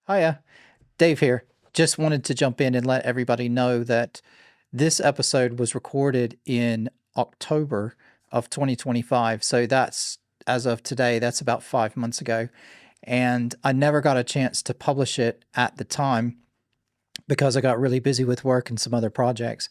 Hiya, Dave here. Just wanted to jump in and let everybody know that this episode was recorded in October of 2025. So that's, as of today, that's about 5 months ago. And I never got a chance to publish it at the time because I got really busy with work and some other projects.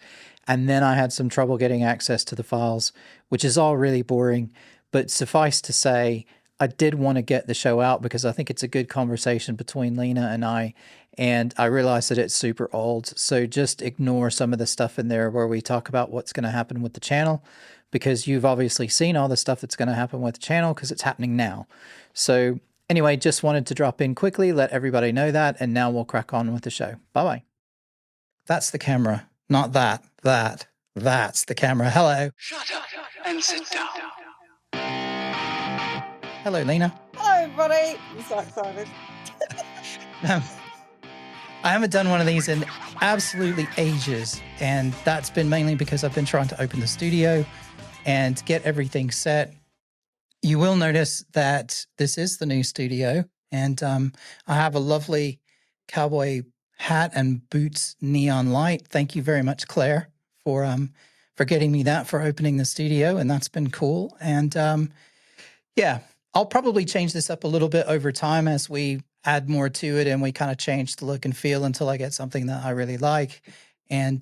And then I had some trouble getting access to the files, which is all really boring. But suffice to say, I did want to get the show out because I think it's a good conversation between Lena and I. And I realize that it's super old. So just ignore some of the stuff in there where we talk about what's going to happen with the channel, because you've obviously seen all the stuff that's going to happen with the channel because it's happening now. So anyway, just wanted to drop in quickly, let everybody know that, and now we'll crack on with the show. Bye-bye. That's the camera, not that. That's the camera. Hello. Shut up and sit down. Hello, Lena. Hello, everybody. I'm so excited. I haven't done one of these in absolutely ages, and that's been mainly because I've been trying to open the studio and get everything set. You will notice that this is the new studio, and I have a lovely cowboy hat and boots neon light. Thank you very much, Claire, for getting me that for opening the studio, and that's been cool. And yeah, I'll probably change this up a little bit over time as we add more to it and we kind of change the look and feel until I get something that I really like. And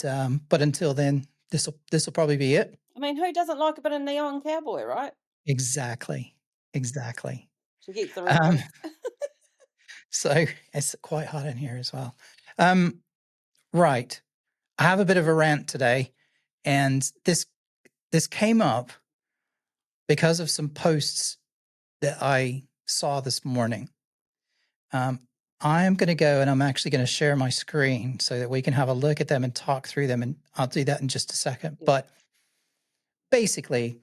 but until then, this will probably be it. I mean, who doesn't like a bit of neon cowboy, right? Exactly. She keeps the ring. So it's quite hot in here as well. Right. I have a bit of a rant today, and this came up because of some posts that I saw this morning. I'm going to go and I'm actually going to share my screen so that we can have a look at them and talk through them. And I'll do that in just a second. Yeah. But basically,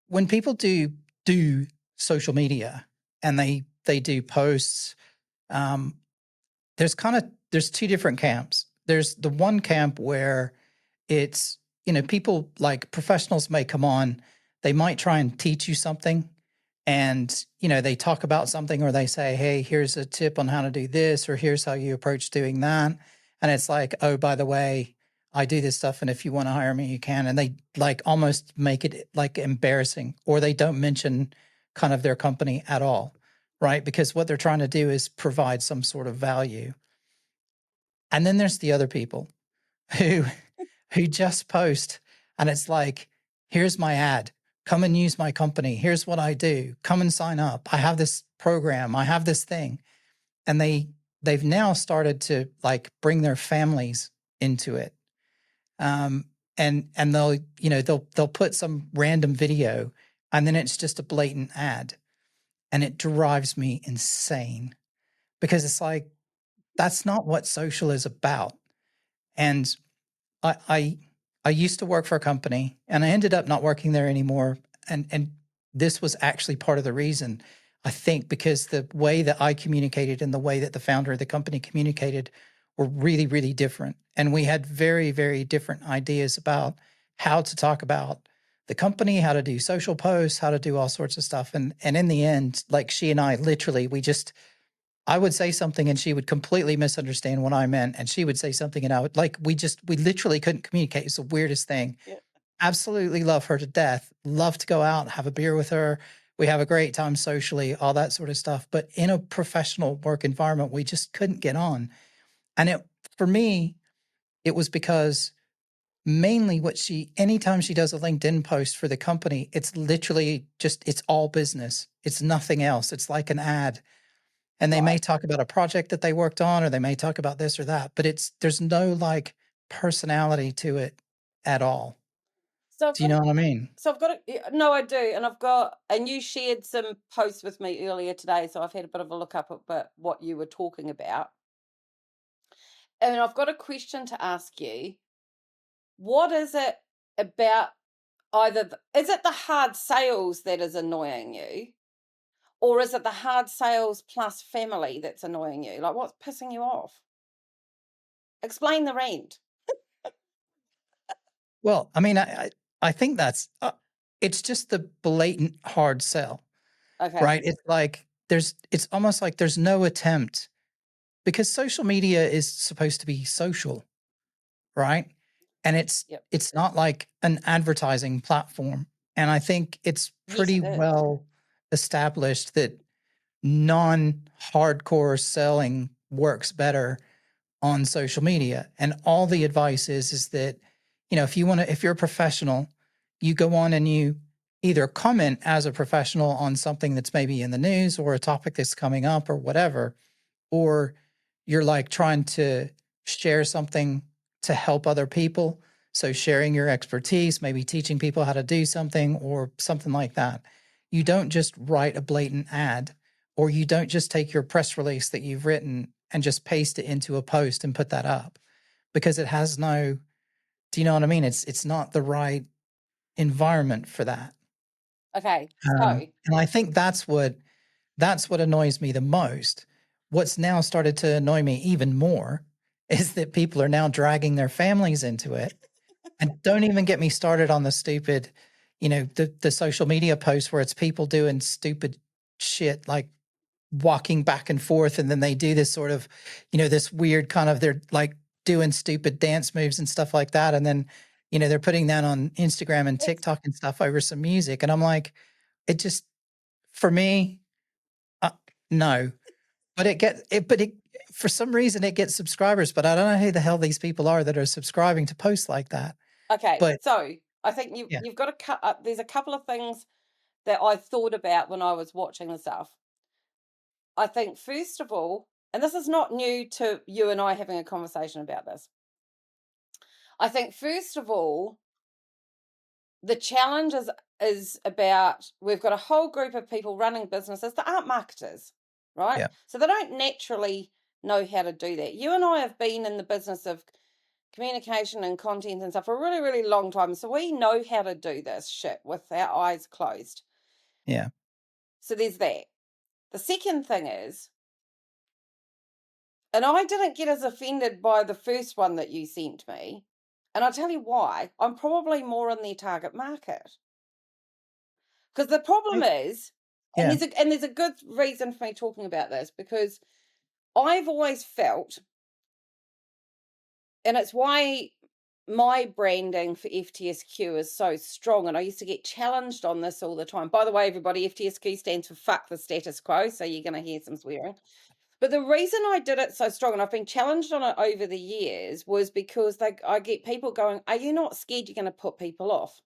when people do social media and they do posts, there's two different camps. There's the one camp where it's, people like professionals may come on, they might try and teach you something, and they talk about something, or they say, hey, here's a tip on how to do this, or here's how you approach doing that. And it's like, oh, by the way, I do this stuff, and if you want to hire me, you can. And they like almost make it like embarrassing, or they don't mention kind of their company at all, right? Because what they're trying to do is provide some sort of value. And then there's the other people who just post, and it's like, here's my ad. Come and use my company. Here's what I do. Come and sign up. I have this program. I have this thing. And they've now started to like bring their families into it. And they'll put some random video, and then it's just a blatant ad. And it drives me insane, because it's like, that's not what social is about. And I used to work for a company, and I ended up not working there anymore. And this was actually part of the reason, I think, because the way that I communicated and the way that the founder of the company communicated were really, really different. And we had very, very different ideas about how to talk about the company, how to do social posts, how to do all sorts of stuff. And in the end, like, she and I literally, I would say something and she would completely misunderstand what I meant. And she would say something and I would we literally couldn't communicate. It's the weirdest thing. Yeah. Absolutely love her to death. Love to go out, have a beer with her. We have a great time socially, all that sort of stuff. But in a professional work environment, we just couldn't get on. And for me, it was because mainly anytime she does a LinkedIn post for the company, it's literally it's all business. It's nothing else. It's like an ad. And they may talk about a project that they worked on, or they may talk about this or that, but there's no like personality to it at all. So Do you know what I mean? So I've got no, I do. And you shared some posts with me earlier today. So I've had a bit of a look up at what you were talking about. And I've got a question to ask you. What is it about is it the hard sales that is annoying you? Or is it the hard sales plus family that's annoying you? Like, what's pissing you off? Explain the rant. Well, I mean, I think that's it's just the blatant hard sell, Okay. right? It's like, it's almost like there's no attempt, because social media is supposed to be social, right? And Yep. it's not like an advertising platform. And I think it's Yes, pretty it is. well established that non-hardcore selling works better on social media. And all the advice is that, if you're a professional, you go on and you either comment as a professional on something that's maybe in the news or a topic that's coming up or whatever, or you're like trying to share something to help other people. So sharing your expertise, maybe teaching people how to do something or something like that. You don't just write a blatant ad, or you don't just take your press release that you've written and just paste it into a post and put that up, because it has no, do you know what I mean? It's not the right environment for that. Okay, so And I think that's what annoys me the most. What's now started to annoy me even more is that people are now dragging their families into it. And don't even get me started on the stupid, the social media posts where it's people doing stupid shit like walking back and forth, and then they do this sort of, this weird kind of, they're like doing stupid dance moves and stuff like that. And then, they're putting that on Instagram and it's TikTok and stuff over some music. And I'm like, it just, for me, uh, no. But for some reason it gets subscribers, but I don't know who the hell these people are that are subscribing to posts like that. okay. But So I think yeah, you've got to cut up. There's a couple of things that I thought about when I was watching the stuff. I think first of all, and this is not new to you and I having a conversation about this. I think first of all, the challenge is about we've got a whole group of people running businesses that aren't marketers, right? yeah, So they don't naturally know how to do that. You and I have been in the business of communication and content and stuff for a really, really long time. So we know how to do this shit with our eyes closed. yeah. So there's that. The second thing is, and I didn't get as offended by the first one that you sent me. And I'll tell you why. I'm probably more in their target market. Because the problem I is, and yeah, there's a good reason for me talking about this, because I've always felt, and it's why my branding for FTSQ is so strong. And I used to get challenged on this all the time. By the way, everybody, FTSQ stands for fuck the status quo. So you're going to hear some swearing. But the reason I did it so strong, and I've been challenged on it over the years, was because I get people going, "Are you not scared you're going to put people off?"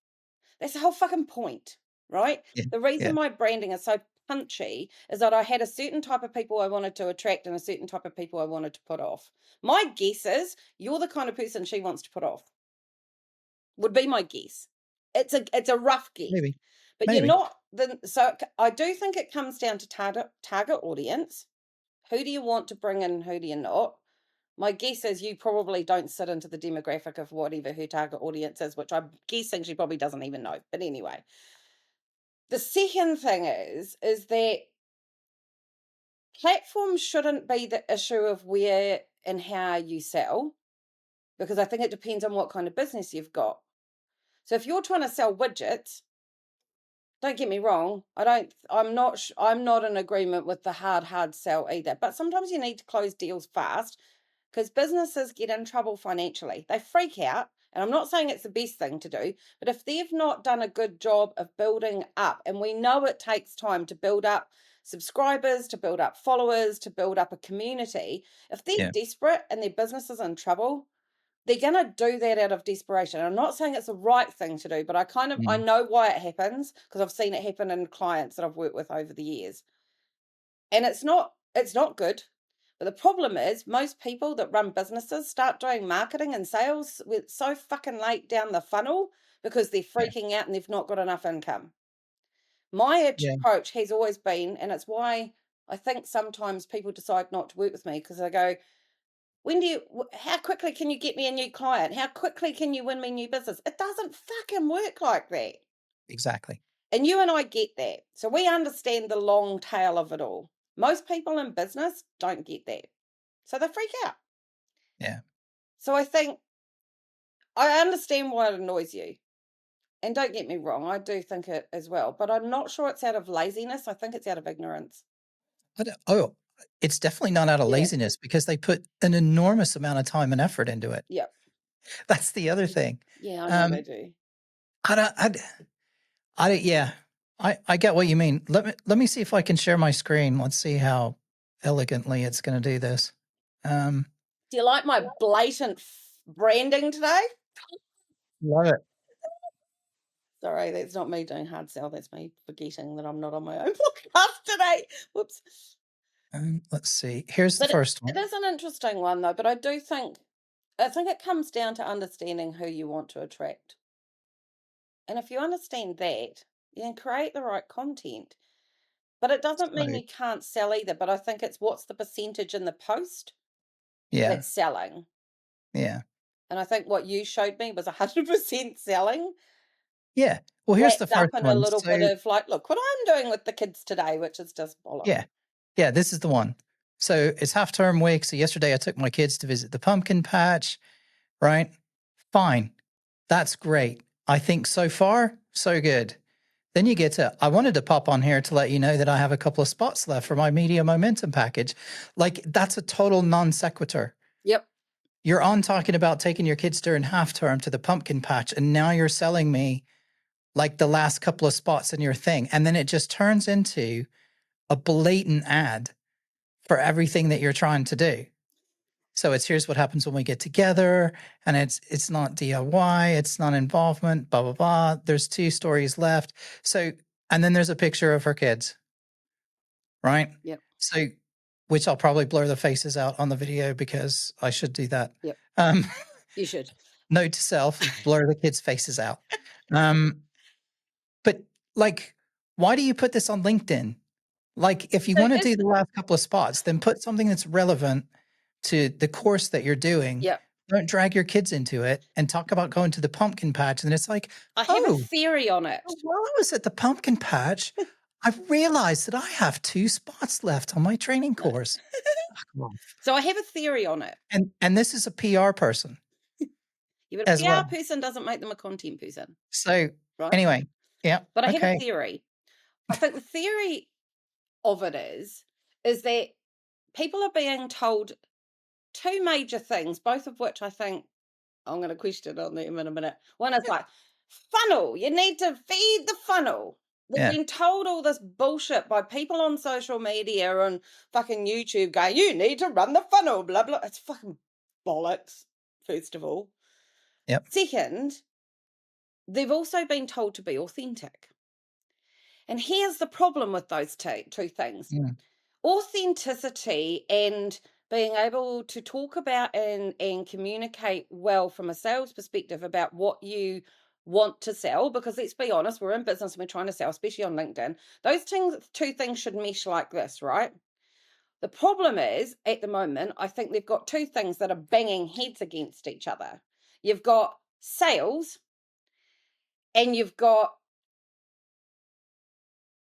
That's the whole fucking point, right? yeah, The reason yeah. my branding is so punchy is that I had a certain type of people I wanted to attract and a certain type of people I wanted to put off. My guess is you're the kind of person she wants to put off. Would be my guess. It's a rough guess, Maybe, but you're maybe. not the so I do think it comes down to target audience. Who do you want to bring in? Who do you not? My guess is you probably don't sit into the demographic of whatever her target audience is, which I'm guessing she probably doesn't even know. But anyway, the second thing is that platforms shouldn't be the issue of where and how you sell, because I think it depends on what kind of business you've got. So if you're trying to sell widgets, don't get me wrong, I'm not in agreement with the hard sell either. But sometimes you need to close deals fast because businesses get in trouble financially. They freak out. And I'm not saying it's the best thing to do, but if they've not done a good job of building up, and we know it takes time to build up subscribers, to build up followers, to build up a community, if they're Yeah. desperate and their business is in trouble, they're going to do that out of desperation. I'm not saying it's the right thing to do, but I Mm, know why it happens because I've seen it happen in clients that I've worked with over the years. And it's not good. But the problem is most people that run businesses start doing marketing and sales with so fucking late down the funnel because they're yeah, freaking out and they've not got enough income. My yeah, approach has always been, and it's why I think sometimes people decide not to work with me because they go, how quickly can you get me a new client? How quickly can you win me new business? It doesn't fucking work like that. exactly. And you and I get that. So we understand the long tail of it all. Most people in business don't get that. So they freak out. Yeah, So I think I understand why it annoys you. And don't get me wrong, I do think it as well. But I'm not sure it's out of laziness. I think it's out of ignorance. Oh, it's definitely not out of Yeah. laziness because they put an enormous amount of time and effort into it. Yep. That's the other thing. Yeah, I know they Um, do. I don't, yeah, I get what you mean. Let me see if I can share my screen. Let's see how elegantly it's going to do this. Um, Do you like my blatant branding today? Love it. Sorry, that's not me doing hard sell. That's me forgetting that I'm not on my own podcast today. Whoops. Let's see. Here's the But first it one. is an interesting one though. But I think it comes down to understanding who you want to attract. And if you understand that, you can create the right content. But it doesn't So mean you can't sell either. But I think it's what's the percentage in the post yeah, that's selling. yeah, And I think what you showed me was 100% selling, yeah. Well, here's the wrapped up first in a one. little bit So of like, look what I'm doing with the kids today, which is just bollocks. yeah, yeah. This is the one. So it's half term week. So yesterday I took my kids to visit the pumpkin patch. Right? Fine. That's great. I think so far, so good. Then you get to, I wanted to pop on here to let you know that I have a couple of spots left for my media momentum package. Like, that's a total non sequitur. Yep. You're on talking about taking your kids during half term to the pumpkin patch, and now you're selling me like the last couple of spots in your thing. And then it just turns into a blatant ad for everything that you're trying to do. So it's here's what happens when we get together, and it's not DIY, it's not involvement, blah blah blah. There's 2 stories left. So and then there's a picture of her kids, right? Yep. So which I'll probably blur the faces out on the video because I should do that. Yep. Um, You should. note to self: blur the kids' faces out. But like, why do you put this on LinkedIn? Like, if you So want to is do the last couple of spots, then put something that's relevant to the course that you're doing. Yep. Don't drag your kids into it and talk about going to the pumpkin patch. And it's like, I have a oh, theory on it. while I was at the pumpkin patch, I realized that I have 2 spots left on my training course. Fuck off. So I have a theory on it. And this is a PR person Yeah, but a as PR well. person doesn't make them a content person, So right? anyway, yeah, But I have a okay, theory. I think the theory of it is that people are being told 2 major things, both of which I think I'm going to question on them in a minute. One is yeah, like, funnel, you need to feed the funnel. They've yeah, been told all this bullshit by people on social media and fucking YouTube going, you need to run the funnel, blah, blah. It's fucking bollocks, first of all. yep, Second, they've also been told to be authentic. And here's the problem with those two things. mm, Authenticity and being able to talk about and communicate well from a sales perspective about what you want to sell, because let's be honest, we're in business and we're trying to sell, especially on LinkedIn. Those two things should mesh like this, right? The problem is, at the moment, I think they've got 2 things that are banging heads against each other. You've got sales and you've got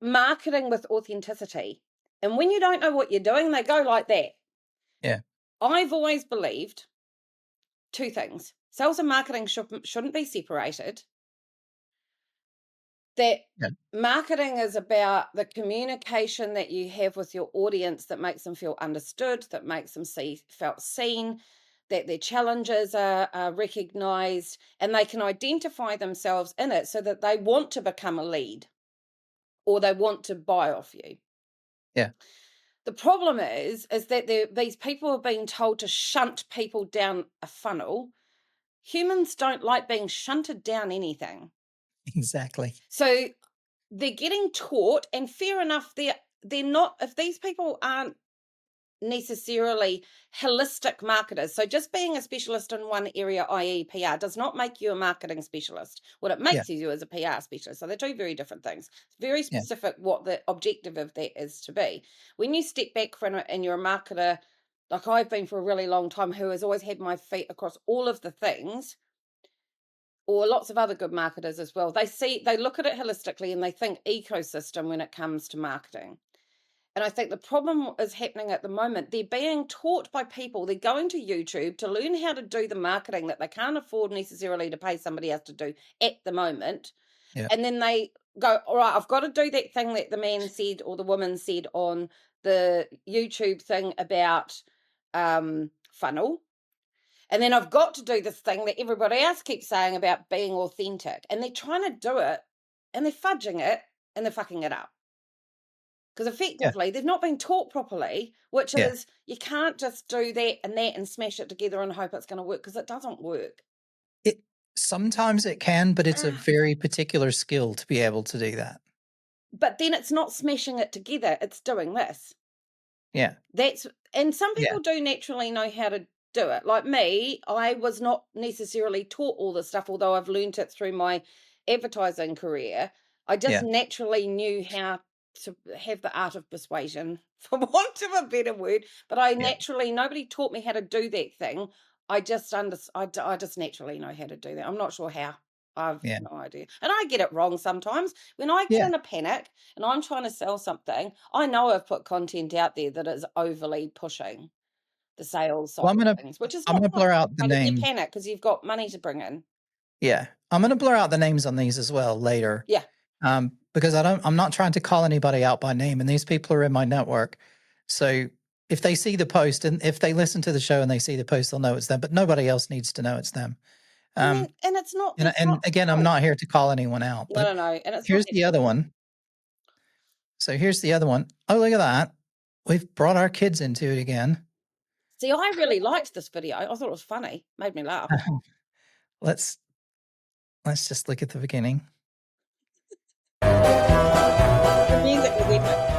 marketing with authenticity. And when you don't know what you're doing, they go like that. yeah, I've always believed 2 things. Sales and marketing shouldn't be separated. That yeah, marketing is about the communication that you have with your audience that makes them feel understood, that makes them felt seen, that their challenges are recognized, and they can identify themselves in it so that they want to become a lead or they want to buy off you. yeah, The problem is that these people are being told to shunt people down a funnel. Humans don't like being shunted down anything. exactly. So they're getting taught, and fair enough, they're not, if these people aren't necessarily holistic marketers. So just being a specialist in one area, i.e. PR, does not make you a marketing specialist. What it Yeah, makes you is a PR specialist. So they're 2 very different things. It's very yeah, specific what the objective of that is to be. When you step back from it and you're a marketer, like I've been for a really long time, who has always had my feet across all of the things, or lots of other good marketers as well, they look at it holistically and they think ecosystem when it comes to marketing. And I think the problem is happening at the moment. They're being taught by people. They're going to YouTube to learn how to do the marketing that they can't afford necessarily to pay somebody else to do at the moment. yeah, And then they go, all right, I've got to do that thing that the man said or the woman said on the YouTube thing about funnel. And then I've got to do this thing that everybody else keeps saying about being authentic. And they're trying to do it and they're fudging it and they're fucking it up. Because Yeah. effectively, they've not been taught properly, which Yeah. is you can't just do that and smash it together and hope it's going to work, because it doesn't work. It sometimes it can, but it's a Ah. very particular skill to be able to do that. But then it's not smashing it together, it's doing this. Yeah. And some Yeah. people do naturally know how to do it. Like me, I was not necessarily taught all this stuff, although I've learned it through my advertising career. I just Yeah. naturally knew how to have the art of persuasion, for want of a better word. But I Yeah. naturally, nobody taught me how to do that thing. I just naturally know how to do that. I'm not sure how. I've Yeah. no idea. And I get it wrong sometimes. When I get Yeah. in a panic and I'm trying to sell something, I know I've put content out there that is overly pushing the sales side Well, of things, which is I'm not gonna blur out the right if you name. panic because you've got money to bring in. Yeah. I'm gonna blur out the names on these as well later. Yeah. Because I'm not trying to call anybody out by name, and these people are in my network. So if they see the post and if they listen to the show and they see the post, they'll know it's them, but nobody else needs to know it's them. And Um, it's not and that's and not again, I'm fault. not here to call anyone out, No, but no, no. And it's not here's their the fault. other one. So here's the other one. Oh, look at that. We've brought our kids into it again. See, I really liked this video. I thought it was funny. Made me laugh. Let's just look at the beginning. The music was epic.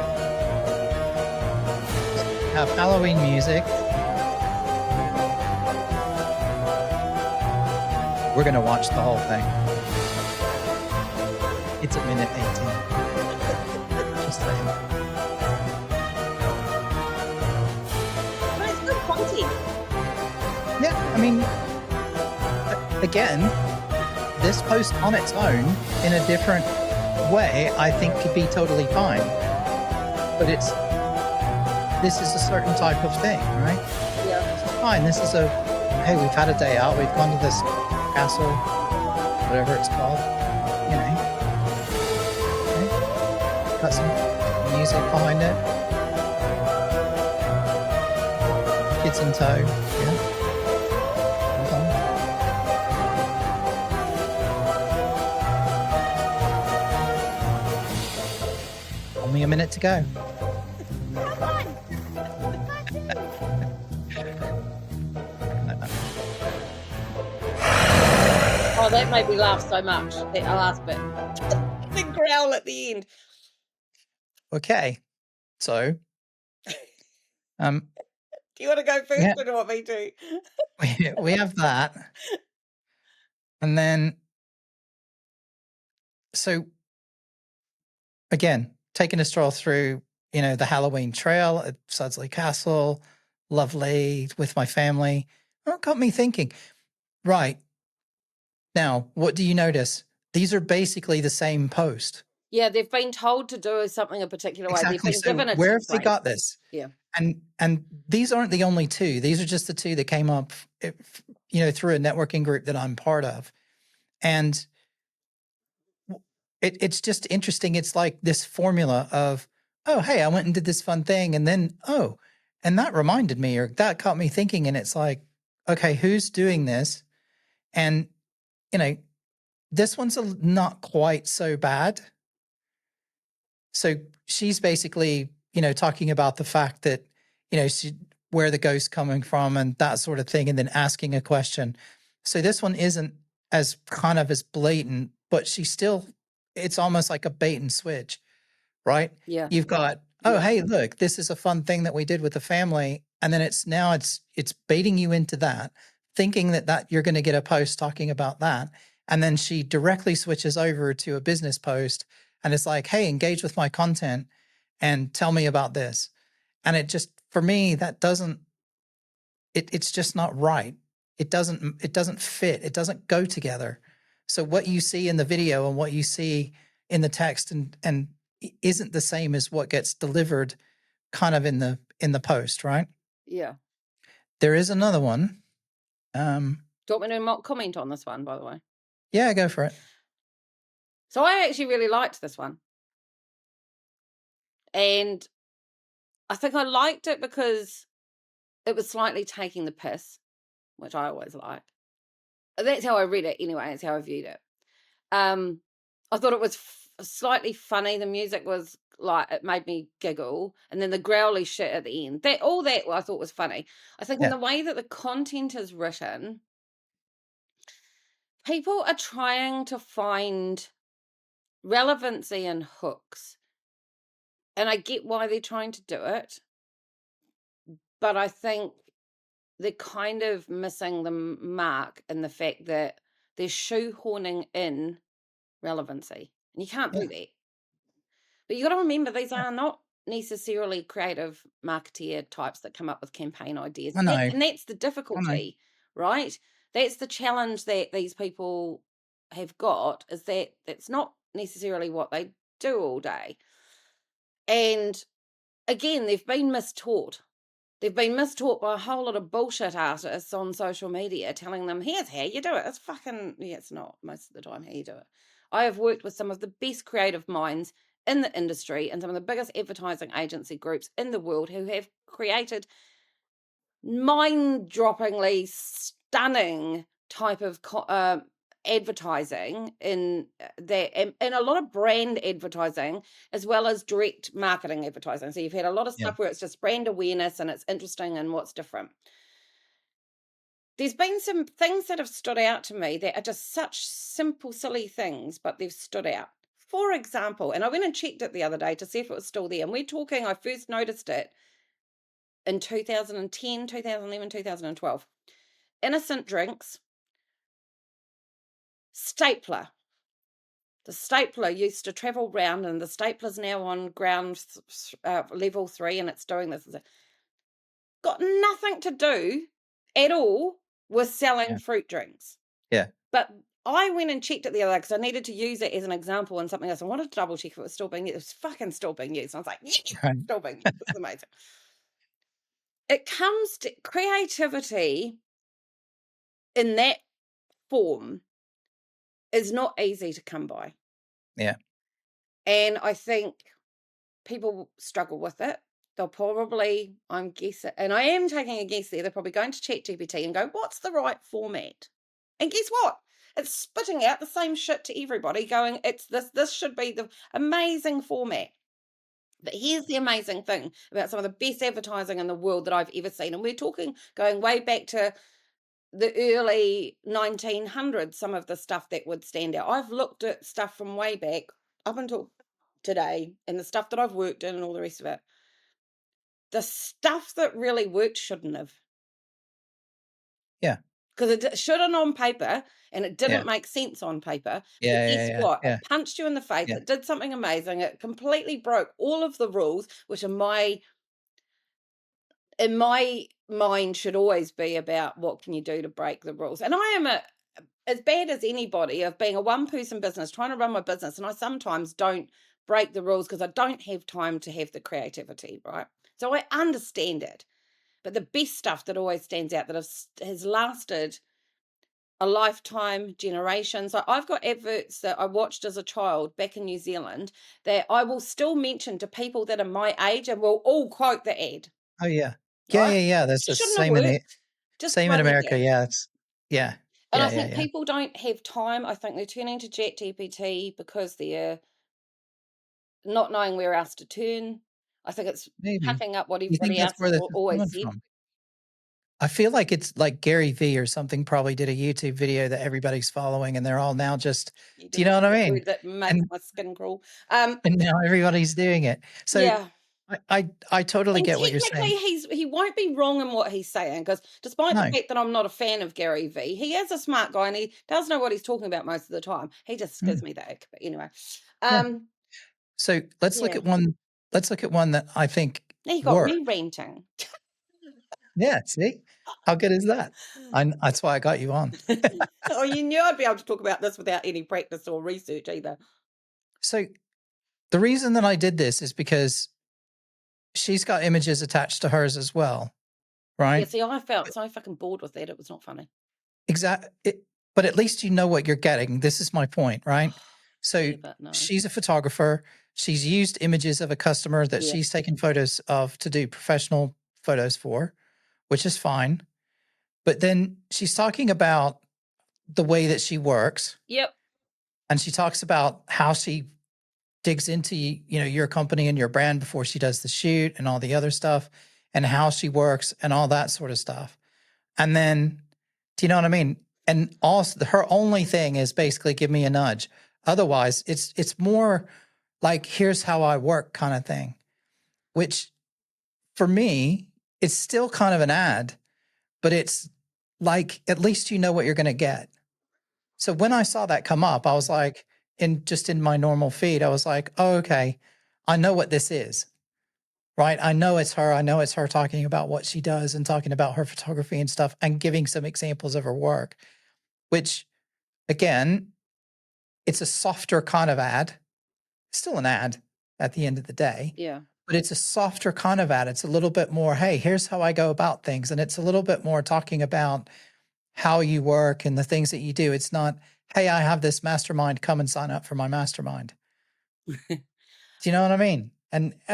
Have Halloween music. We're gonna watch the whole thing. It's a minute 18. Just saying. But it's good content. Yeah, I mean, again, this post on its own in a different way, I think could be totally fine. But this is a certain type of thing, right? Yeah. It's fine. This is hey, we've had a day out. We've gone to this castle, whatever it's called, you know. Okay. Got some music behind it. Kids in tow, yeah. Hold on. Only a minute to go. Oh, that made me laugh so much. That last bit. The growl at the end. Okay, so Do you want to go first yeah, or do you want me to? we have that, and then so again, taking a stroll through, the Halloween trail at Sudsley Castle, lovely with my family. It got me thinking. Right now, what do you notice? These are basically the same post. Yeah, they've been told to do something a particular way. They've Exactly. been So given a where have they template. got this? Yeah. And these aren't the only two. These are just the two that came up, through a networking group that I'm part of. And it's just interesting. It's like this formula of, oh, hey, I went and did this fun thing. And then, oh, and that reminded me, or that got me thinking. And it's like, okay, who's doing this? And, this one's not quite so bad. So she's basically, talking about the fact that, where the ghost's coming from and that sort of thing, and then asking a question. So this one isn't as kind of as blatant, but it's almost like a bait and switch, right? Yeah. You've got, oh, Yeah. hey, look, this is a fun thing that we did with the family. And then it's baiting you into that, thinking that you're going to get a post talking about that. And then she directly switches over to a business post and it's like, hey, engage with my content and tell me about this. And it just, for me, that doesn't, it's just not right. It doesn't fit. It doesn't go together. So what you see in the video and what you see in the text and isn't the same as what gets delivered kind of in the post, right? Yeah. There is another one. Do you want me to comment on this one, by the way? Yeah, go for it. So I actually really liked this one. And I think I liked it because it was slightly taking the piss, which I always like. That's how I read it anyway. That's how I viewed it. I thought it was slightly funny. The music was like, it made me giggle, and then the growly shit at the end. That all that I thought was funny. I think in Yeah. the way that the content is written, people are trying to find relevancy and hooks, and I get why they're trying to do it, but I think they're kind of missing the mark in the fact that they're shoehorning in relevancy, and you can't Yeah. do that. But you got to remember, these Yeah. are not necessarily creative marketeer types that come up with campaign ideas. I know. And that's the I know. difficulty, right? That's the challenge that these people have got, is that it's not necessarily what they do all day. And again, they've been mistaught. They've been mistaught by a whole lot of bullshit artists on social media telling them, here's how you do it. It's fucking, yeah, it's not most of the time how you do it. I have worked with some of the best creative minds in the industry and some of the biggest advertising agency groups in the world who have created mind-droppingly stunning type of advertising in that, and a lot of brand advertising as well as direct marketing advertising. So you've had a lot of Yeah. stuff where it's just brand awareness and it's interesting and what's different. There's been some things that have stood out to me that are just such simple, silly things, but they've stood out. For example, and I went and checked it the other day to see if it was still there. And we're talking, I first noticed it in 2010, 2011, 2012. Innocent Drinks, stapler. The stapler used to travel round, and the stapler's now on ground level 3, and it's doing this. Got nothing to do at all with selling Yeah. fruit drinks. Yeah. But I went and checked it the other day because I needed to use it as an example in something else. I wanted to double check if it was still being used. It was fucking still being used. And I was like, yeah, Right. still being used. This is amazing. It comes to creativity in that form is not easy to come by. Yeah. And I think people struggle with it. They'll probably, I'm guessing, and I am taking a guess there, they're probably going to ChatGPT and go, what's the right format? And guess what? It's spitting out the same shit to everybody, going, it's this should be the amazing format. But here's the amazing thing about some of the best advertising in the world that I've ever seen. And we're talking going way back to the early 1900s, some of the stuff that would stand out. I've looked at stuff from way back up until today and the stuff that I've worked in and all the rest of it. The stuff that really worked shouldn't have. Yeah. Because it should have on paper and it Yeah. didn't make sense on paper. But Yeah. guess Yeah. what? Yeah. It punched you in the face. Yeah. It did something amazing. It completely broke all of the rules, which in my mind should always be about what can you do to break the rules. And I am as bad as anybody of being a one-person business, trying to run my business, and I sometimes don't break the rules because I don't have time to have the creativity, right? So I understand it. But the best stuff that always stands out that has lasted a lifetime, generations. So I've got adverts that I watched as a child back in New Zealand that I will still mention to people that are my age and will all quote the ad, Oh yeah. Yeah. right? Yeah. Yeah. That's It the shouldn't have same in it. worked. Just Same in bloody America. did. Yeah. It's yeah. And Yeah. I Yeah. think Yeah. people don't have time. I think they're turning to ChatGPT because they're not knowing where else to turn. I think it's Maybe. picking up what You think everybody that's else where has this is always coming said. from? I feel like it's like Gary V or something probably did a YouTube video that everybody's following, and they're all now just. You Do you just know what said I that mean? word that makes And my skin crawl. and now everybody's doing it. So Yeah. I totally And get what you're technically, saying. he won't be wrong in what he's saying, because despite the No. fact that I'm not a fan of Gary V, he is a smart guy and he does know what he's talking about most of the time. He just gives Mm, me the ick. But anyway, yeah. So let's look yeah. at one. Let's look at one that I think Now you got me worked. ranting. Yeah. See, how good is that? That's why I got you on. Oh, you knew I'd be able to talk about this without any practice or research either. So the reason that I did this is because she's got images attached to hers as well, Yeah, right? see, I felt so fucking bored with that. It was not funny. Exactly. But at least you know what you're getting. This is my point, right? So Yeah, but no. she's a photographer. she's used images of a customer that Yeah. she's taken photos of to do professional photos for, which is fine. But then she's talking about the way that she works, Yep. and she talks about how she digs into your company and your brand before she does the shoot and all the other stuff, and how she works and all that sort of stuff. And then, do you know what I mean? And also, her only thing is basically give me a nudge. Otherwise, it's more like here's how I work kind of thing, which for me, it's still kind of an ad, but it's like at least you know what you're going to get. So when I saw that come up, I was like, in my normal feed, I was like, oh, okay, I know what this is, right? I know it's her. I know it's her talking about what she does and talking about her photography and stuff and giving some examples of her work, which again, it's a softer kind of ad. It's still an ad at the end of the day, Yeah. but it's a softer kind of ad. It's a little bit more, hey, here's how I go about things. And it's a little bit more talking about how you work and the things that you do. It's not, hey, I have this mastermind, come and sign up for my mastermind. Do you know what I mean?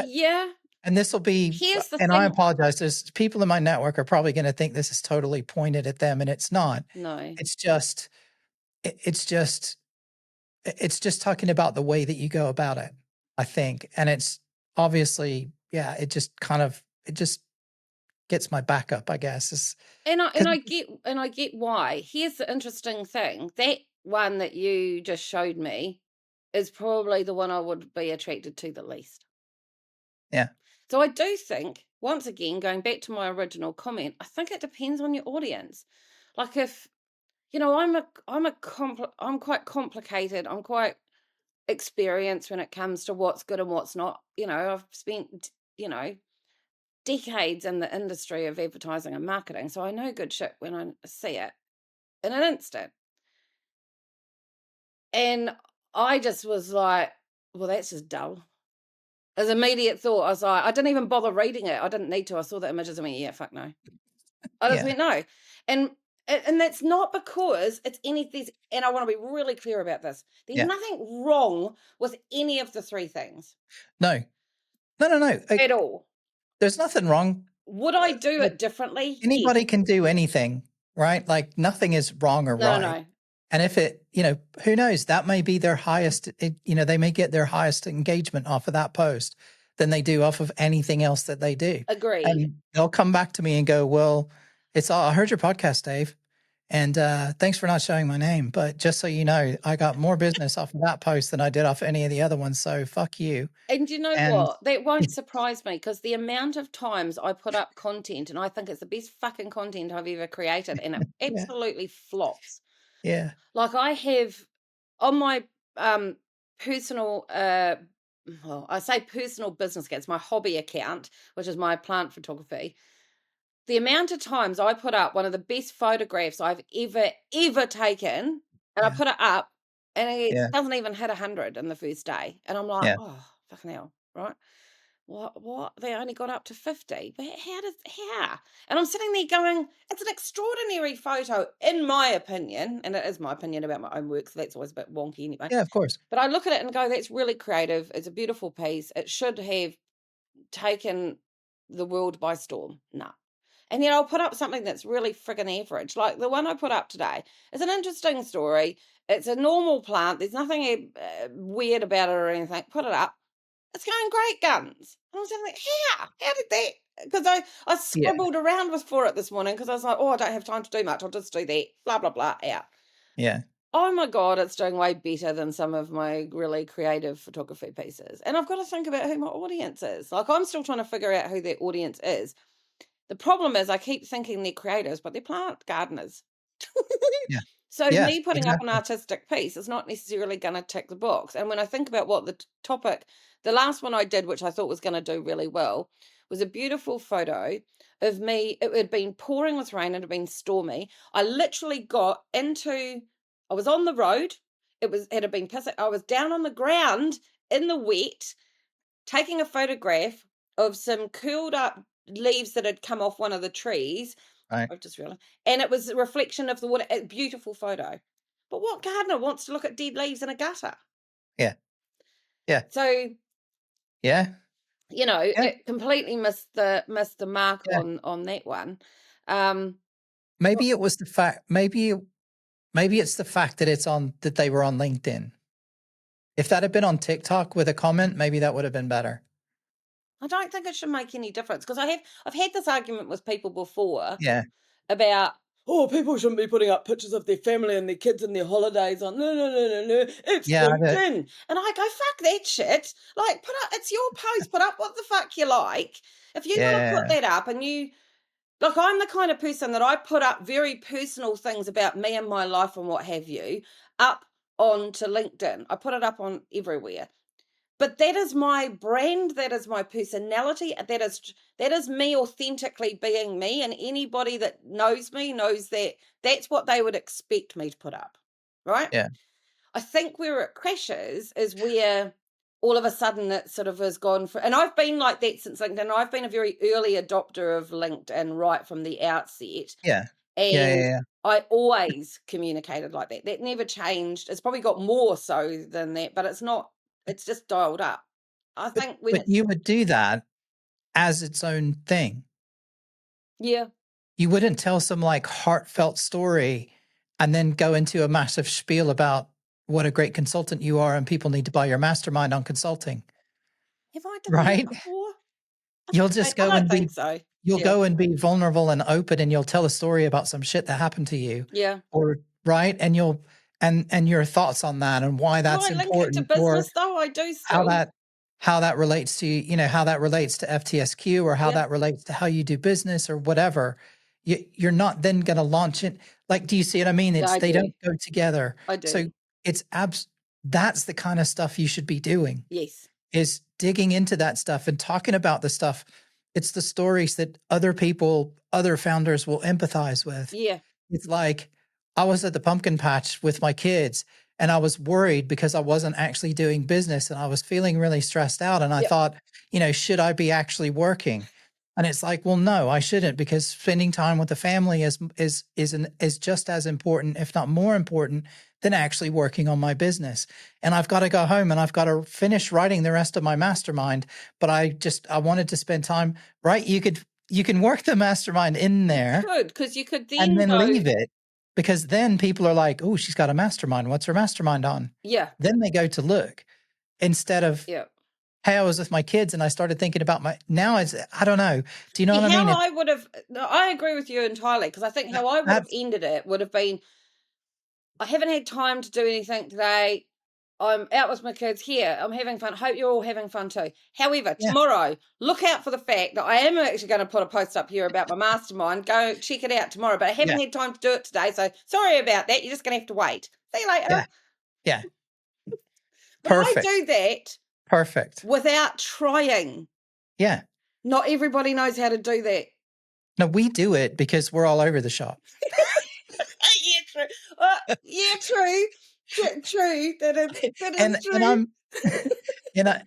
Yeah. And this will be, Here's the and I thing. apologize. There's people in my network are probably going to think this is totally pointed at them, and it's not. No. It's just, it's just, it's just talking about the way that you go about it, I think. And it's obviously, yeah, it just gets my back up, I guess. Is And because I get why. Here's the interesting thing. That one that you just showed me is probably the one I would be attracted to the least. yeah, So I do think, once again, going back to my original comment, I think it depends on your audience. Like if, I'm quite complicated. I'm quite experienced when it comes to what's good and what's not. I've spent, you know, decades in the industry of advertising and marketing. So I know good shit when I see it in an instant. And I just was like, well, that's just dull. As immediate thought, I was like, I didn't even bother reading it. I didn't need to. I saw the images and went, yeah, fuck no. I just yeah, went, no. And and that's not because it's anything, and I want to be really clear about this. There's yeah. nothing wrong with any of the three things No, no, no, no. at all. There's nothing wrong. Would I do Like it differently? Yes. anybody can do anything, right? Like nothing is wrong or No, no, right. no. And if who knows? That may be their highest. They may get their highest engagement off of that post than they do off of anything else that they do. Agreed. And they'll come back to me and go, "Well, it's all. I heard your podcast, Dave, and thanks for not showing my name. But just so you know, I got more business off of that post than I did off any of the other ones. So fuck you." And you know And what? That won't surprise me because the amount of times I put up content and I think it's the best fucking content I've ever created and it yeah, absolutely flops. yeah, Like I have on my personal well, I say personal business account, it's my hobby account, which is my plant photography. The amount of times I put up one of the best photographs I've ever taken, and I yeah, put it up, and it yeah, doesn't even hit 100 in the first day, and I'm like, yeah, oh fucking hell, right? What? They only got up to 50. But how? And I'm sitting there going, it's an extraordinary photo, in my opinion, and it is my opinion about my own work, so that's always a bit wonky anyway. yeah. Of course. But I look at it and go, that's really creative. It's a beautiful piece. It should have taken the world by storm. No. And yet I'll put up something that's really friggin' average. Like the one I put up today. It's an interesting story. It's a normal plant. There's nothing weird about it or anything. Put it up. It's going great guns. And I was like, how? How did that? Because I Yeah, scribbled around with for it this morning because I was like, oh, I don't have time to do much. I'll just do that. Blah, blah, blah. Out. yeah, Oh my God, it's doing way better than some of my really creative photography pieces. And I've got to think about who my audience is. Like, I'm still trying to figure out who their audience is. The problem is, I keep thinking they're creators, but they're plant gardeners. yeah. So Yes, me putting up an exactly. artistic piece is not necessarily going to tick the box. And when I think about what the topic, the last one I did, which I thought was going to do really well, was a beautiful photo of me. It had been pouring with rain, it had been stormy. I literally got into, I was on the road. It had been pissing. I was down on the ground in the wet, taking a photograph of some curled up leaves that had come off one of the trees. Right. I've just realized. And it was a reflection of the water. A beautiful photo. But what gardener wants to look at dead leaves in a gutter? Yeah. Yeah. So Yeah. You know, Yeah. it completely missed the mark Yeah. on that one. Um, Maybe it was the fact. Maybe it's the fact that that they were on LinkedIn. If that had been on TikTok with a comment, maybe that would have been better. I don't think it should make any difference because I've had this argument with people before Yeah. about, oh, people shouldn't be putting up pictures of their family and their kids and their holidays on. No, no, no, no, no. It's Yeah. LinkedIn. And I go, fuck that shit. Like, put up, it's your post. Put up what the fuck you like. If you want to put Yeah. that up and you, like, I'm the kind of person that I put up very personal things about me and my life and what have you up onto LinkedIn. I put it up on everywhere. But that is my brand, that is my personality, that is me authentically being me, and anybody that knows me knows that that's what they would expect me to put up, right? Yeah. I think where it crashes is where all of a sudden it sort of has gone for, and I've been like that since LinkedIn. I've been a very early adopter of LinkedIn right from the outset, Yeah. Yeah. and Yeah. I always communicated like that. That never changed. It's probably got more so than that, but it's not, it's just dialed up. I think when But it's, you would do that as its own thing. yeah, You wouldn't tell some like heartfelt story and then go into a massive spiel about what a great consultant you are and people need to buy your mastermind on consulting, have I done that right? before? You'll just I go don't and think so. you'll Yeah, go and be vulnerable and open and you'll tell a story about some shit that happened to you yeah. or right and you'll and your thoughts on that and why Do that's I link it to important or business though? I do how still. that relates to, how that relates to FTSQ or how Yeah, that relates to how you do business or whatever. You're not then going to launch it. Like, do you see what I mean? yeah, It's I they do. don't go together. I So do. it's that's the kind of stuff you should be doing Yes. is digging into that stuff and talking about the stuff. It's the stories that other people, other founders will empathize with. Yeah. It's like I was at the pumpkin patch with my kids and I was worried because I wasn't actually doing business and I was feeling really stressed out. And I Yep. thought, should I be actually working? And it's like, well, no, I shouldn't because spending time with the family is just as important, if not more important, than actually working on my business. And I've got to go home and I've got to finish writing the rest of my mastermind. But I wanted to spend time, right? You can work the mastermind in You there could, because you could and then then go, leave it because then people are like, "Oh, she's got a mastermind. What's her mastermind on?" yeah, Then they go to look instead of, yeah. "Hey, I was with my kids and I started thinking about my." Now it's I don't know. Do you know what See, I mean? how I would have, no, I agree with you entirely, because I think how I would have That's ended it would have been, I haven't had time to do anything today. I'm out with my kids here. I'm having fun. Hope you're all having fun too. However, yeah, tomorrow, look out for the fact that I am actually going to put a post up here about my mastermind. Go check it out tomorrow, but I haven't yeah, had time to do it today. So sorry about that. You're just going to have to wait. See you later. yeah, yeah. But I Perfect. do that Perfect. without trying. Yeah. Not everybody knows how to do that. No, we do it because we're all over the shop. Yeah, true. Yeah, true. True. That And is and true. I'm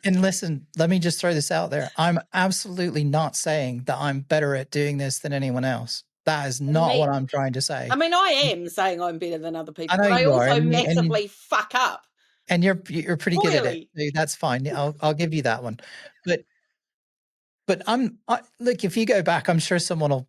and listen, let me just throw this out there. I'm absolutely not saying that I'm better at doing this than anyone else. That is not what Me. I'm trying to I say. mean, I am saying I'm better than other I people, know but I you are, also and massively fuck up. you're pretty good at it. Royally. So that's fine. Yeah, I'll give you that one. But look, if you go back, I'm sure someone will,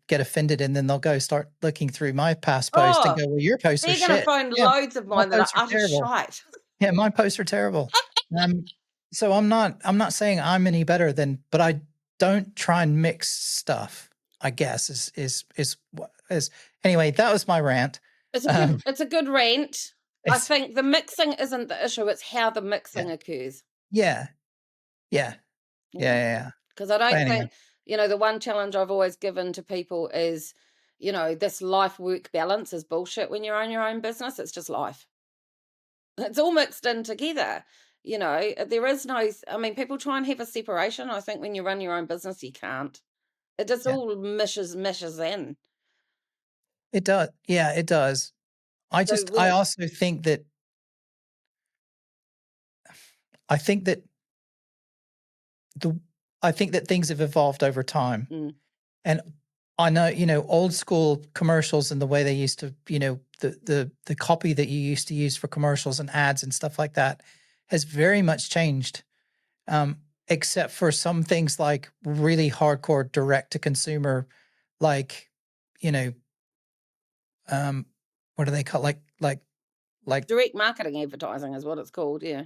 get offended and then they'll go start looking through my past post and Oh, go, "Well, your posts are they're going to shit." find Yeah, loads of my mine that are posts are utter terrible. shite. Yeah, my posts are terrible. Um, so I'm not saying I'm any better than, but I don't try and mix stuff. I guess is anyway. That was my rant. Um, It's a good rant. I it's think the mixing isn't the issue, it's how the yeah, mixing occurs. yeah, yeah, You yeah, know, yeah, yeah. because I But don't anyway, think, the one challenge I've always given to people is, this life work balance is bullshit when you own your own business. It's just life. It's all mixed in together. There is no, I mean, people try and have a separation. I think when you run your own business, you can't. It just yeah, all meshes in. it does. Yeah, it does. So I when, also think that I think that the I think that things have evolved over time. mm, And I know, old school commercials and the way they used to, the copy that you used to use for commercials and ads and stuff like that has very much changed. except for some things like really hardcore direct to consumer, like, you know, um, what do they call like Direct marketing advertising is what it's called. Yeah.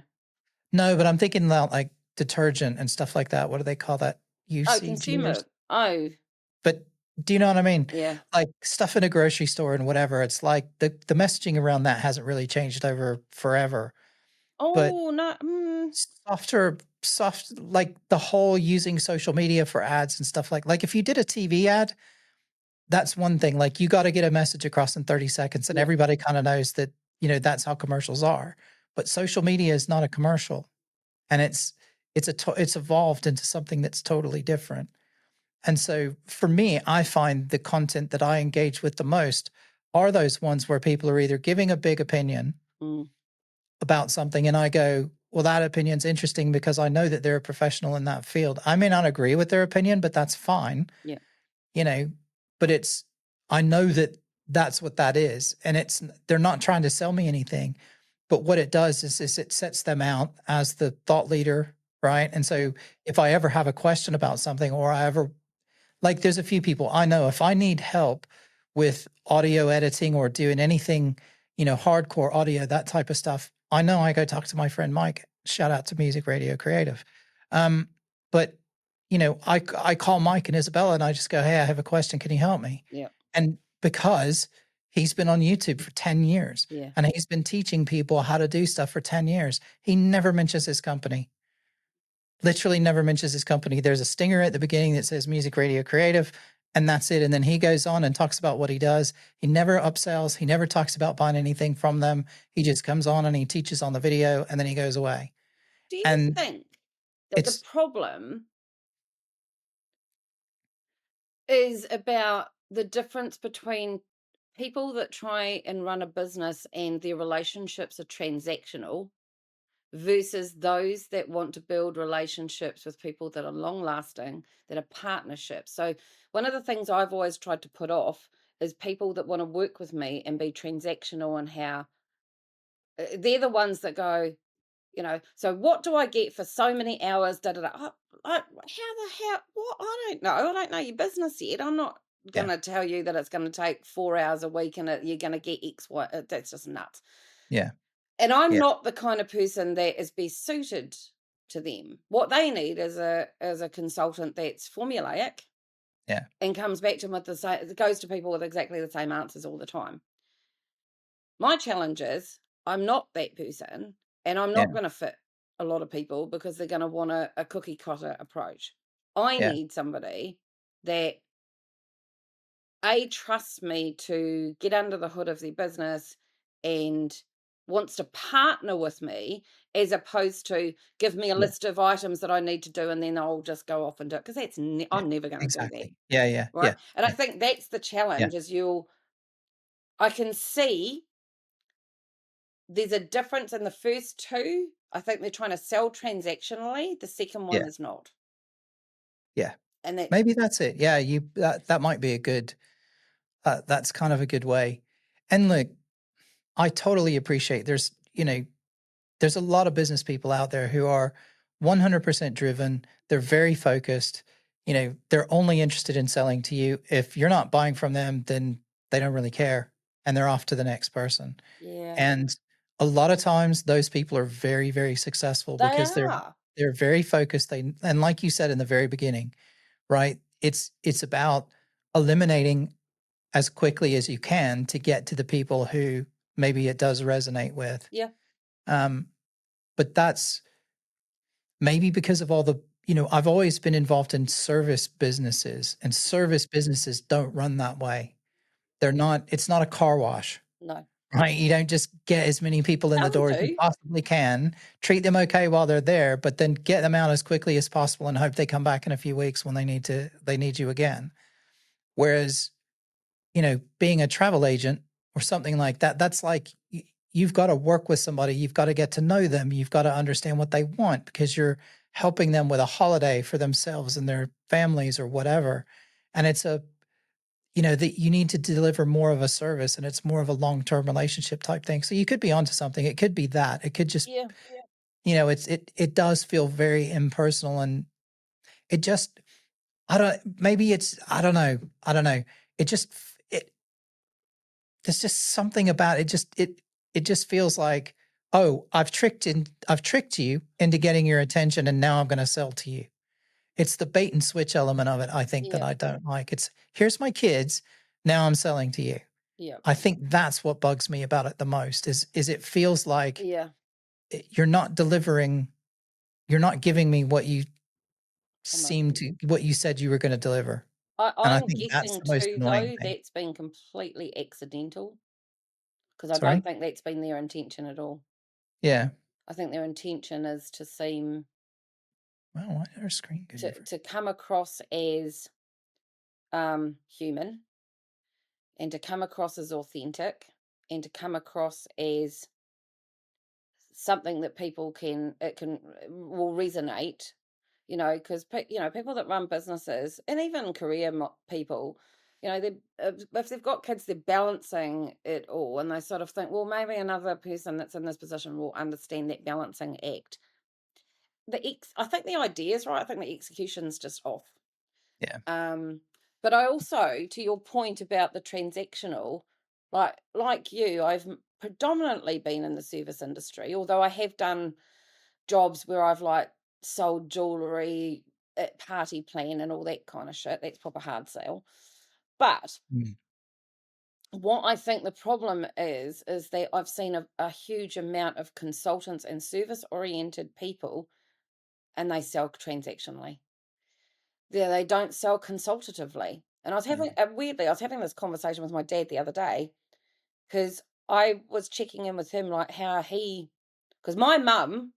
no, but I'm thinking about like detergent and stuff like that. What do they call that? Oh, UCG or consumer. Oh, but do you know what I mean? yeah. Like stuff in a grocery store and whatever. It's like the messaging around that hasn't really changed over forever. But Oh, no. soft like the whole using social media for ads and stuff like if you did a TV ad, that's one thing. Like you got to get a message across in 30 seconds and Yeah. everybody kind of knows that, that's how commercials are. But social media is not a commercial and it's evolved into something that's totally different. And so for me, I find the content that I engage with the most are those ones where people are either giving a big opinion Mm, about something and I go, well, that opinion's interesting because I know that they're a professional in that field. I may not agree with their opinion, but that's fine, yeah. you know, but I know that that's what that is. And they're not trying to sell me anything, but what it does is it sets them out as the thought leader. Right. And Yeah. so if I ever have a question about something or I ever like there's a few people I know if I need help with audio editing or doing anything, hardcore audio, that type of stuff, I know I go talk to my friend Mike. Shout out to Music Radio Creative. But I call Mike and Isabella and I just go, hey, I have a question. Can you help me? Yeah. And because he's been on YouTube for 10 years Yeah. and he's been teaching people how to do stuff for 10 years, he never mentions his company. Literally never mentions his company. There's a stinger at the beginning that says Music Radio Creative, and that's it. And then he goes on and talks about what he does. He never upsells. He never talks about buying anything from them. He just comes on and he teaches on the video, and then he goes away. Do you And think that the it's problem is about the difference between people that try and run a business and their relationships are transactional versus those that want to build relationships with people that are long lasting, that are partnerships? So, one of the things I've always tried to put off is people that want to work with me and be transactional and how they're the ones that go, so what do I get for so many hours? Da da da. How the hell? What? I don't know. I don't know your business yet. I'm not yeah, gonna tell you that it's gonna take 4 hours a week and you're gonna get X, Y. That's just nuts. yeah, And I'm yeah, not the kind of person that is best suited to them. What they need is a consultant that's formulaic yeah, and comes back to them with the same. It goes to people with exactly the same answers all the time. My challenge is I'm not that person and I'm yeah, not going to fit a lot of people because they're going to want a cookie cutter approach. I yeah, need somebody that A, trusts me to get under the hood of their business and wants to partner with me as opposed to give me a yeah, list of items that I need to do and then I'll just go off and do it because yeah. I'm never going to do that. Exactly. Yeah, yeah, Right. yeah, And I yeah, think that's the yeah, challenge is I can see there's a difference in the first two. I think they're trying to sell transactionally. The second one yeah, is not. yeah. And that, Maybe that's it. Yeah, that might be a good. That's kind of a good way. And look, I totally appreciate there's a lot of business people out there who are 100% driven. They're very focused. They're only interested in selling to you. If you're not buying from them, then they don't really care and they're off to the next person. yeah, And a lot of times those people are very, very successful they because are. they're very focused. And like you said in the very beginning, right? It's about eliminating as quickly as you can to get to the people who maybe it does resonate with. Yeah, Um, but that's maybe because of all I've always been involved in service businesses, and service businesses don't run that way. It's not a car wash, no. right? You don't just get as many people in the Some door as you do. possibly can, treat them okay while they're there, but then get them out as quickly as possible and hope they come back in a few weeks when they need you again. Whereas, being a travel agent or something like that, that's like you've got to work with somebody, you've got to get to know them, you've got to understand what they want because you're helping them with a holiday for themselves and their families or whatever. And it's that you need to deliver more of a service and it's more of a long-term relationship type thing. So you could be onto something. It could be that. It could just, Yeah. it does feel very impersonal, and it just, I don't know. It just, there's just something about it. It just feels like, oh, I've tricked you into getting your attention, and now I'm going to sell to you. It's the bait and switch element of it, I think, that Yeah. I don't like. It's, here's my kids, now I'm selling to you. Yeah. I think that's what bugs me about it the most, is it feels like Yeah. you're not delivering, you're not giving me what you Almost. what you said you were going to deliver. And I I'm think that's guessing the most too, annoying though, thing. that's been completely accidental, because I don't Sorry? think that's been their intention at all. Yeah. I think their intention is to seem Well, why did our screen go different? to come across as human, and to come across as authentic, and to come across as something that people can will resonate, because people that run businesses, and even career people, they, if they've got kids, they're balancing it all, and they sort of think, well, maybe another person that's in this position will understand that balancing act. I think the idea is right, I think the execution's just off. Yeah. um but I also, to your point about the transactional, like you, I've predominantly been in the service industry, although I have done jobs where I've like sold jewelry at party plan and all that kind of shit. That's proper hard sale. But Mm. what I think the problem is that I've seen a huge amount of consultants and service oriented people, and they sell transactionally. They don't sell consultatively. And I was having, Mm. weirdly, I was having this conversation with my dad the other day, because I was checking in with him, like how because my mum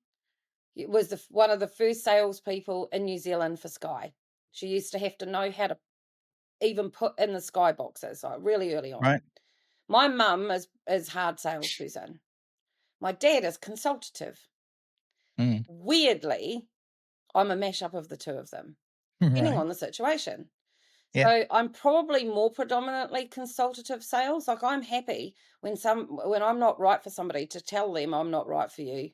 was one of the first salespeople in New Zealand for Sky. She used to have to know how to even put in the Sky boxes, like really early on. Right. My mum is hard salesperson. My dad is consultative. Mm. Weirdly, I'm a mashup of the two of them, depending Right. on the situation. Yeah. So I'm probably more predominantly consultative sales. Like, I'm happy when I'm not right for somebody, to tell them I'm not right for you.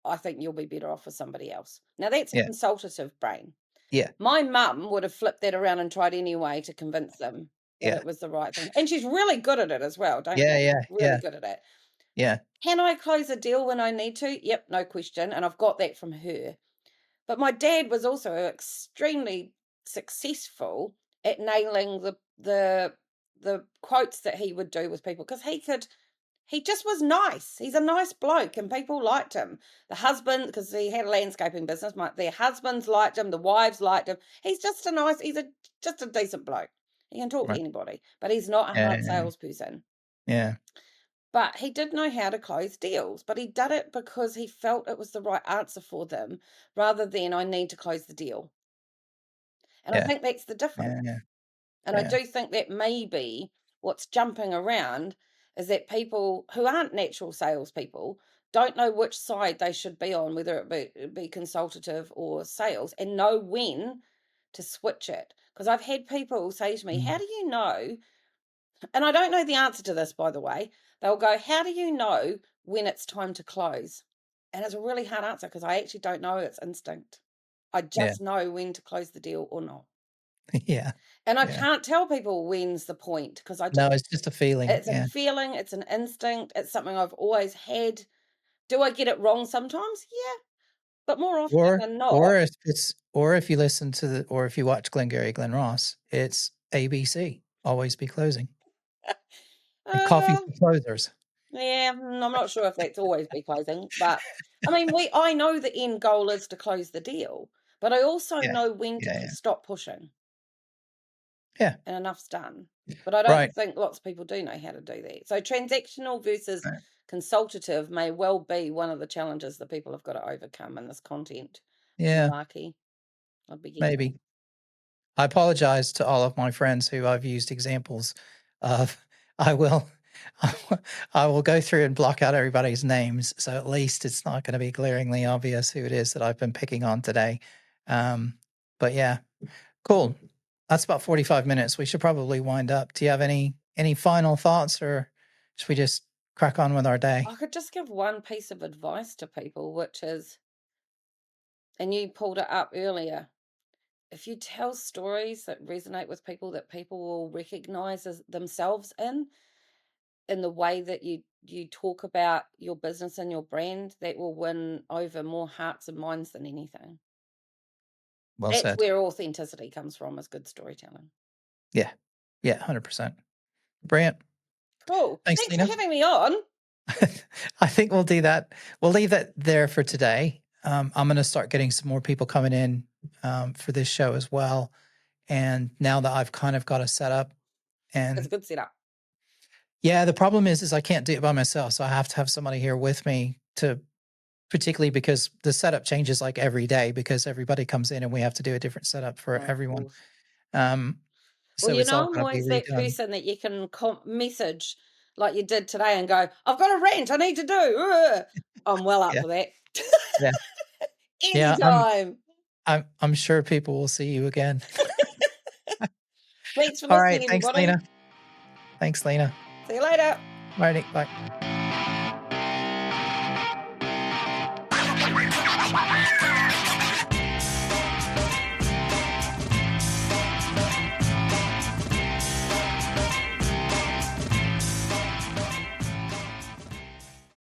I think you'll be better off with somebody else. Now that's Yeah. consultative brain. Yeah. My mum would have flipped that around and tried anyway to convince them that Yeah. it was the right thing. And she's really good at it as well. Don't Yeah. get Yeah. really Yeah. good at it. Yeah. Can I close a deal when I need to? Yep, no question. And I've got that from her. But my dad was also extremely successful at nailing the quotes that he would do with people, because he just was nice. He's a nice bloke and people liked him. The husband, because he had a landscaping business, their husbands liked him, the wives liked him. Just a decent bloke. He can talk to Right. anybody, but he's not a hard Yeah. salesperson. Yeah. But he did know how to close deals, but he did it because he felt it was the right answer for them, rather than I need to close the deal. And I Yeah. think that's the Yeah. difference. Yeah. And I Yeah. do think that maybe what's jumping around is that people who aren't natural salespeople don't know which side they should be on, whether it be consultative or sales, and know when to switch it. Because I've had people say to me, Mm. how do you know? And I don't know the answer to this, by the way. They'll go, how do you know when it's time to close? And it's a really hard answer, because I actually don't know. It's instinct. I Yeah. just know when to close the deal or not. Yeah. And I Yeah. can't tell people when's the point, because No, it's just a feeling. it's a Yeah. feeling, it's an instinct, it's something I've always had. Do I get it wrong sometimes? Yeah, but more often than not. Or if you listen to or if you watch Glengarry Glen Ross, it's ABC. Always be closing. And coffee Uh, for closers. yeah, I'm not sure if that's always be closing, but I mean, I know the end goal is to close the deal, but I also Yeah. know when to Yeah. Yeah. stop pushing, Yeah. and enough's done. But I don't Right. think lots of people do know how to do that. So transactional versus Right. consultative may well be one of the challenges that people have got to overcome in this content Yeah. malarkey. I'd be guessing. Maybe. I apologize to all of my friends who I've used examples of. I will I will go through and block out everybody's names, so at least it's not going to be glaringly obvious who it is that I've been picking on today. But yeah, cool. That's about 45 minutes. We should probably wind up. Do you have any final thoughts, or should we just crack on with our day. I could just give one piece of advice to people, which is, and you pulled it up earlier, if you tell stories that resonate with people, that people will recognize as themselves in the way that you talk about your business and your brand, that will win over more hearts and minds than anything. Well That's said. where authenticity comes from, is good storytelling. Yeah. Yeah, 100%. Brilliant. Cool. Thanks, Thanks Lena. for having me on. I think we'll do that. We'll leave that there for today. I'm going to start getting some more people coming in for this show as well. And now that I've kind of got a setup, It's a and good setup. yeah, the problem is I can't do it by myself. So I have to have somebody here with me, to particularly because the setup changes like every day, because everybody comes in and we have to do a different setup for Of everyone. course. Um, Well, so it's all I'm going to be always that redone. person that you can message like you did today and go, I've got a rant I need to do. I'm well up Yeah. for that. Yeah. Yeah. Anytime. I'm sure people will see you again. Thanks for All right. listening, Thanks, everybody. Lena. Thanks, Lena. See you later. Alrighty. Bye.